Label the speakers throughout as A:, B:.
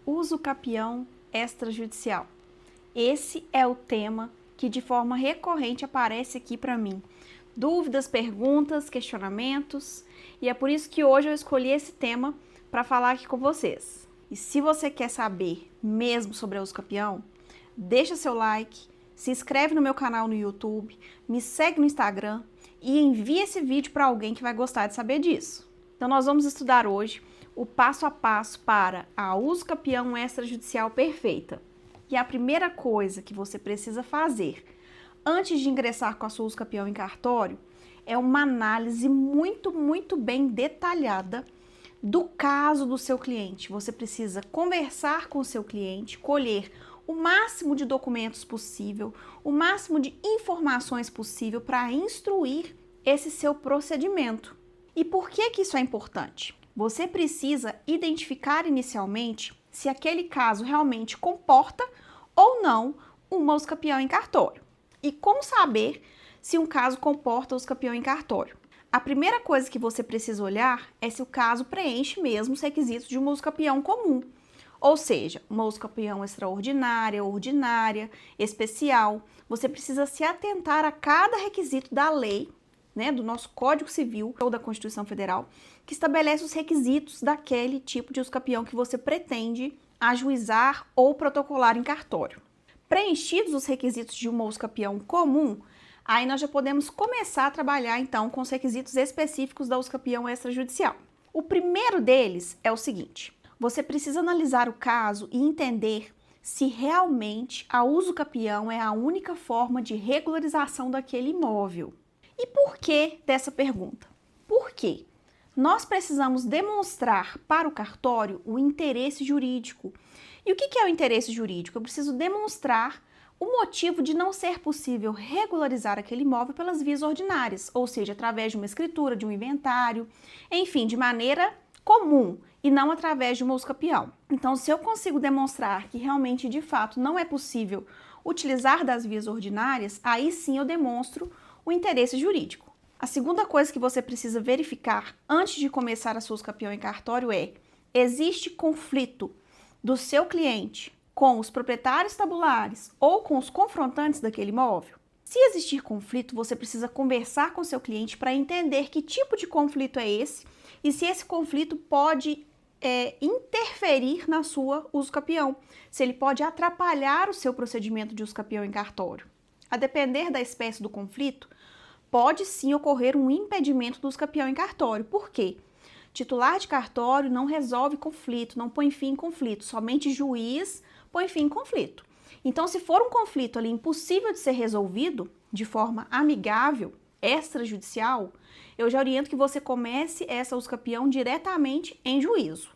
A: uso capião extrajudicial. Esse é o tema que de forma recorrente aparece aqui para mim. Dúvidas, perguntas, questionamentos, e é por isso que hoje eu escolhi esse tema para falar aqui com vocês. E se você quer saber mesmo sobre a uso capião, deixa seu like, se inscreve no meu canal no YouTube, me segue no Instagram e envia esse vídeo para alguém que vai gostar de saber disso. Então nós vamos estudar hoje o passo a passo para a uso capião extrajudicial perfeita. E a primeira coisa que você precisa fazer antes de ingressar com a sua uso capião em cartório é uma análise muito bem detalhada do caso do seu cliente. Você precisa conversar com o seu cliente, colher o máximo de documentos possível, o máximo de informações possível para instruir esse seu procedimento. E por que isso é importante? Você precisa identificar inicialmente se aquele caso realmente comporta ou não uma uso capião em cartório. E como saber se um caso comporta uso capião em cartório? A primeira coisa que você precisa olhar é se o caso preenche mesmo os requisitos de uma uso capião comum. Ou seja, uma uso capião extraordinária, ordinária, especial. Você precisa se atentar a cada requisito da lei, do nosso Código Civil ou da Constituição Federal, que estabelece os requisitos daquele tipo de uso capião que você pretende ajuizar ou protocolar em cartório. Preenchidos os requisitos de uma uso capião comum, aí nós já podemos começar a trabalhar então com os requisitos específicos da uso capião extrajudicial. O primeiro deles é o seguinte: você precisa analisar o caso e entender se realmente a uso capião é a única forma de regularização daquele imóvel. E por que dessa pergunta? Por quê? Nós precisamos demonstrar para o cartório o interesse jurídico. E o que é o interesse jurídico? Eu preciso demonstrar o motivo de não ser possível regularizar aquele imóvel pelas vias ordinárias, ou seja, através de uma escritura, de um inventário, enfim, de maneira comum e não através de uma uso capião. Então, se eu consigo demonstrar que realmente, de fato, não é possível utilizar das vias ordinárias, aí sim eu demonstro o interesse jurídico. A segunda coisa que você precisa verificar antes de começar a sua uso capião em cartório é: existe conflito do seu cliente com os proprietários tabulares ou com os confrontantes daquele imóvel? Se existir conflito, você precisa conversar com seu cliente para entender que tipo de conflito é esse e se esse conflito pode interferir na sua uso capião, se ele pode atrapalhar o seu procedimento de uso capião em cartório. A depender da espécie do conflito, pode sim ocorrer um impedimento do uso capião em cartório. Por quê? Titular de cartório não resolve conflito, não põe fim em conflito, somente juiz põe fim em conflito. Então, se for um conflito ali impossível de ser resolvido de forma amigável, extrajudicial, eu já oriento que você comece essa uso capião diretamente em juízo.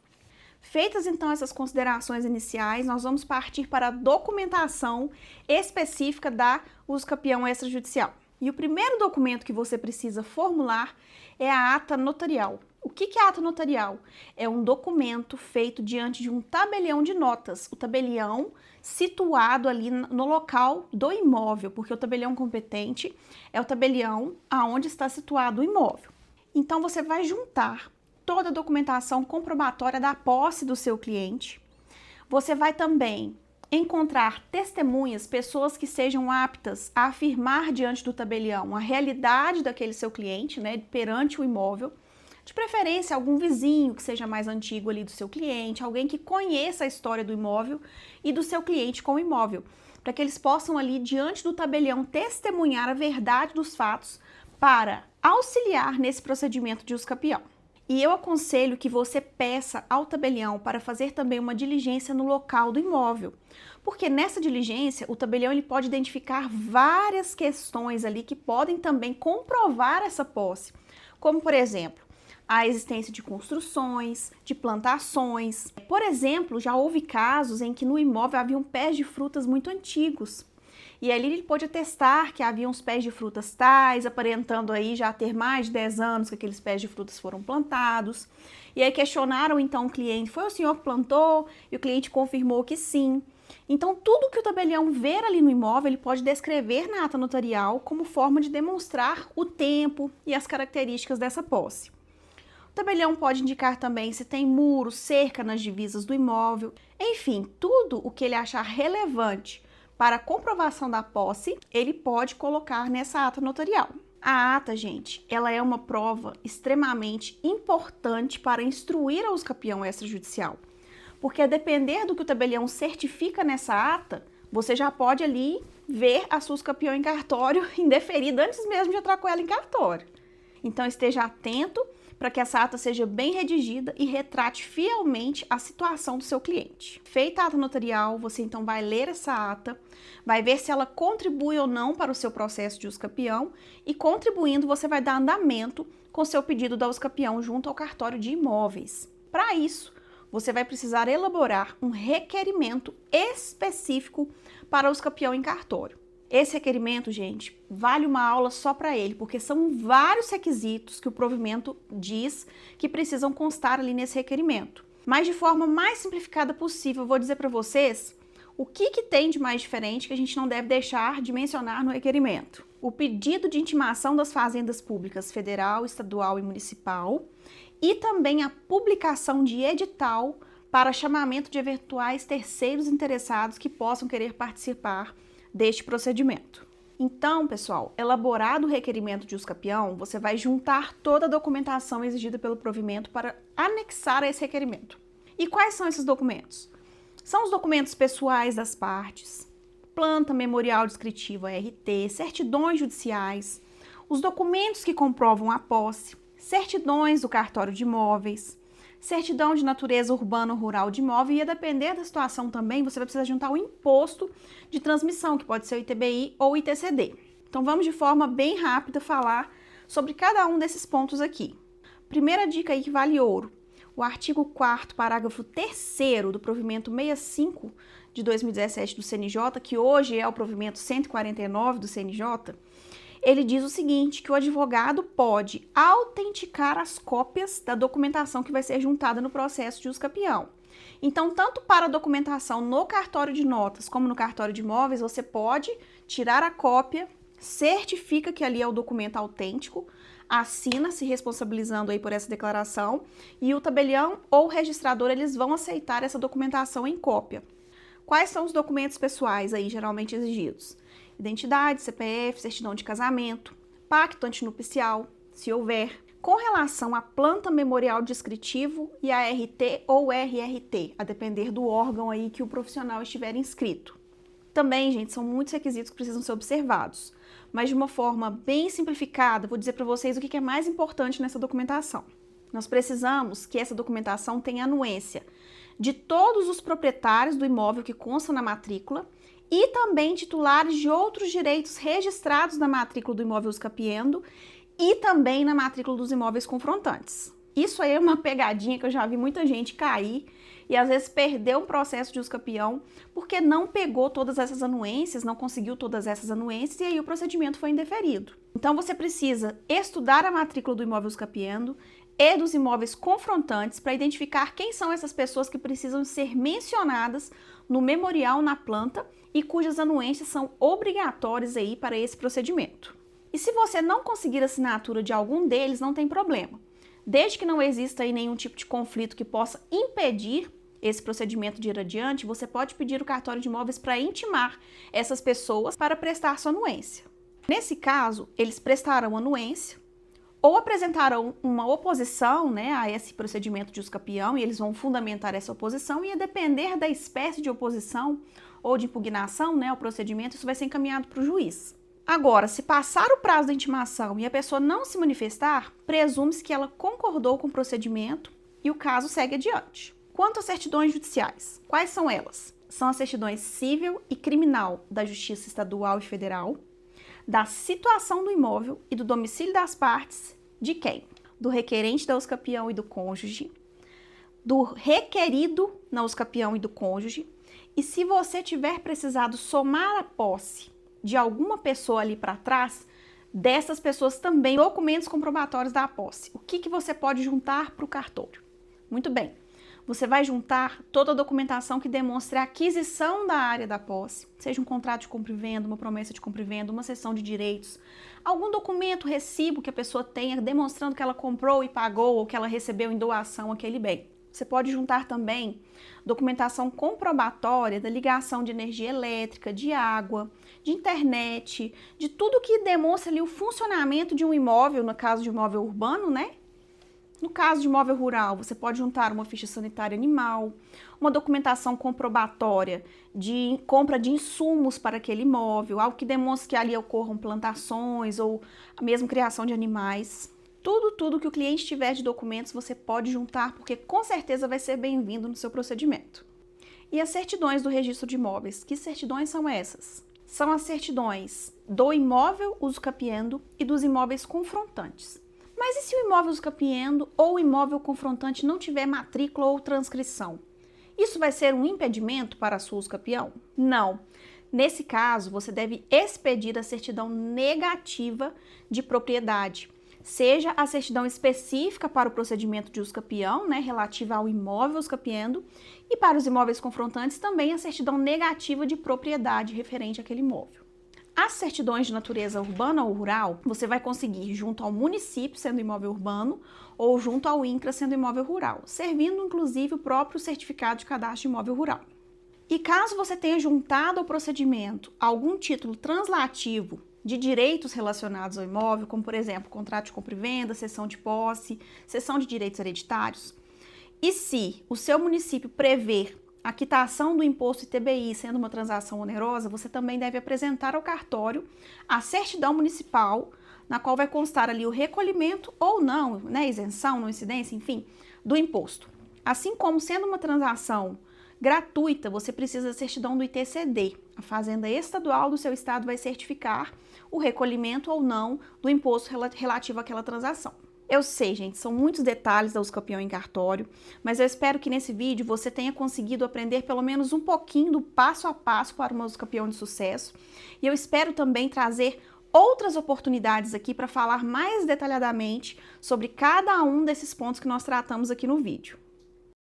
A: Feitas então essas considerações iniciais, nós vamos partir para a documentação específica da uso capião extrajudicial. E o primeiro documento que você precisa formular é a ata notarial. O que é a ata notarial? É um documento feito diante de um tabelião de notas. O tabelião situado ali no local do imóvel, porque o tabelião competente é o tabelião aonde está situado o imóvel. Então você vai juntar toda a documentação comprobatória da posse do seu cliente. Você vai também encontrar testemunhas, pessoas que sejam aptas a afirmar diante do tabelião a realidade daquele seu cliente, perante o imóvel. De preferência, algum vizinho que seja mais antigo ali do seu cliente, alguém que conheça a história do imóvel e do seu cliente com o imóvel, para que eles possam ali diante do tabelião testemunhar a verdade dos fatos para auxiliar nesse procedimento de uso capião. E eu aconselho que você peça ao tabelião para fazer também uma diligência no local do imóvel, porque nessa diligência o tabelião ele pode identificar várias questões ali que podem também comprovar essa posse, como por exemplo, a existência de construções, de plantações. Por exemplo, já houve casos em que no imóvel haviam pés de frutas muito antigos. E ali ele pôde atestar que havia uns pés de frutas tais, aparentando aí já ter mais de 10 anos que aqueles pés de frutas foram plantados. E aí questionaram então o cliente: foi o senhor que plantou? E o cliente confirmou que sim. Então tudo que o tabelião ver ali no imóvel, ele pode descrever na ata notarial como forma de demonstrar o tempo e as características dessa posse. O tabelião pode indicar também se tem muro, cerca nas divisas do imóvel, enfim, tudo o que ele achar relevante para a comprovação da posse, ele pode colocar nessa ata notarial. A ata, gente, ela é uma prova extremamente importante para instruir a usucapião extrajudicial, porque a depender do que o tabelião certifica nessa ata, você já pode ali ver a sua usucapião em cartório indeferida antes mesmo de entrar com ela em cartório. Então esteja atento para que essa ata seja bem redigida e retrate fielmente a situação do seu cliente. Feita a ata notarial, você então vai ler essa ata, vai ver se ela contribui ou não para o seu processo de usucapião e, contribuindo, você vai dar andamento com seu pedido da usucapião junto ao cartório de imóveis. Para isso, você vai precisar elaborar um requerimento específico para o usucapião em cartório. Esse requerimento, gente, vale uma aula só para ele, porque são vários requisitos que o provimento diz que precisam constar ali nesse requerimento. Mas de forma mais simplificada possível, eu vou dizer para vocês o que tem de mais diferente que a gente não deve deixar de mencionar no requerimento. O pedido de intimação das fazendas públicas federal, estadual e municipal e também a publicação de edital para chamamento de eventuais terceiros interessados que possam querer participar deste procedimento. Então, pessoal, elaborado o requerimento de usucapião, você vai juntar toda a documentação exigida pelo provimento para anexar a esse requerimento. E quais são esses documentos? São os documentos pessoais das partes, planta memorial descritiva RT, certidões judiciais, os documentos que comprovam a posse, certidões do cartório de imóveis, certidão de natureza urbana ou rural de imóvel e, a depender da situação também, você vai precisar juntar o imposto de transmissão, que pode ser o ITBI ou o ITCD. Então vamos de forma bem rápida falar sobre cada um desses pontos aqui. Primeira dica aí que vale ouro. O artigo 4º, parágrafo 3º do provimento 65 de 2017 do CNJ, que hoje é o provimento 149 do CNJ, ele diz o seguinte, que o advogado pode autenticar as cópias da documentação que vai ser juntada no processo de usucapião. Então, tanto para a documentação no cartório de notas como no cartório de imóveis, você pode tirar a cópia, certifica que ali é o documento autêntico, assina se responsabilizando aí por essa declaração e o tabelião ou o registrador, eles vão aceitar essa documentação em cópia. Quais são os documentos pessoais aí geralmente exigidos? Identidade, CPF, certidão de casamento, pacto antinupcial, se houver. Com relação à planta memorial descritivo e a RT ou RRT, a depender do órgão aí que o profissional estiver inscrito. Também, gente, são muitos requisitos que precisam ser observados, mas de uma forma bem simplificada, vou dizer para vocês o que é mais importante nessa documentação. Nós precisamos que essa documentação tenha anuência de todos os proprietários do imóvel que consta na matrícula e também titulares de outros direitos registrados na matrícula do imóvel usucapiendo e também na matrícula dos imóveis confrontantes. Isso aí é uma pegadinha que eu já vi muita gente cair e às vezes perder um processo de usucapião porque não pegou todas essas anuências, não conseguiu todas essas anuências e aí o procedimento foi indeferido. Então você precisa estudar a matrícula do imóvel usucapiendo e dos imóveis confrontantes para identificar quem são essas pessoas que precisam ser mencionadas no memorial na planta e cujas anuências são obrigatórias aí para esse procedimento. E se você não conseguir assinatura de algum deles, não tem problema. Desde que não exista aí nenhum tipo de conflito que possa impedir esse procedimento de ir adiante, você pode pedir o cartório de imóveis para intimar essas pessoas para prestar sua anuência. Nesse caso, eles prestarão anuência ou apresentarão uma oposição, né, a esse procedimento de usucapião e eles vão fundamentar essa oposição e, a depender da espécie de oposição ou de impugnação, né, o procedimento, isso vai ser encaminhado para o juiz. Agora, se passar o prazo da intimação e a pessoa não se manifestar, presume-se que ela concordou com o procedimento e o caso segue adiante. Quanto às certidões judiciais, quais são elas? São as certidões civil e criminal da Justiça Estadual e Federal, da situação do imóvel e do domicílio das partes, de quem? Do requerente da usucapião e do cônjuge, do requerido na usucapião e do cônjuge, e se você tiver precisado somar a posse de alguma pessoa ali para trás, dessas pessoas também documentos comprobatórios da posse. O que você pode juntar para o cartório? Muito bem, você vai juntar toda a documentação que demonstre a aquisição da área da posse, seja um contrato de compra e venda, uma promessa de compra e venda, uma cessão de direitos, algum documento, recibo que a pessoa tenha demonstrando que ela comprou e pagou ou que ela recebeu em doação aquele bem. Você pode juntar também documentação comprobatória da ligação de energia elétrica, de água, de internet, de tudo que demonstra ali o funcionamento de um imóvel, no caso de imóvel urbano, né? No caso de imóvel rural, você pode juntar uma ficha sanitária animal, uma documentação comprobatória de compra de insumos para aquele imóvel, algo que demonstre que ali ocorram plantações ou mesmo criação de animais. Tudo que o cliente tiver de documentos você pode juntar, porque com certeza vai ser bem-vindo no seu procedimento. E as certidões do registro de imóveis, que certidões são essas? São as certidões do imóvel usucapiendo e dos imóveis confrontantes. Mas e se o imóvel usucapiendo ou o imóvel confrontante não tiver matrícula ou transcrição? Isso vai ser um impedimento para a sua usucapião? Não. Nesse caso, você deve expedir a certidão negativa de propriedade, seja a certidão específica para o procedimento de usucapião, né, relativa ao imóvel usucapiendo, e para os imóveis confrontantes também a certidão negativa de propriedade referente àquele imóvel. As certidões de natureza urbana ou rural, você vai conseguir junto ao município, sendo imóvel urbano, ou junto ao INCRA, sendo imóvel rural, servindo inclusive o próprio certificado de cadastro de imóvel rural. E caso você tenha juntado ao procedimento algum título translativo de direitos relacionados ao imóvel, como por exemplo, contrato de compra e venda, cessão de posse, cessão de direitos hereditários, e se o seu município prever a quitação do imposto ITBI sendo uma transação onerosa, você também deve apresentar ao cartório a certidão municipal, na qual vai constar ali o recolhimento ou não, né, isenção, não incidência, enfim, do imposto. Assim como sendo uma transação gratuita, você precisa da certidão do ITCD. A Fazenda Estadual do seu estado vai certificar o recolhimento ou não do imposto relativo àquela transação. Eu sei, gente, são muitos detalhes da usucapião em cartório, mas eu espero que nesse vídeo você tenha conseguido aprender pelo menos um pouquinho do passo a passo para uma usucapião de sucesso. E eu espero também trazer outras oportunidades aqui para falar mais detalhadamente sobre cada um desses pontos que nós tratamos aqui no vídeo.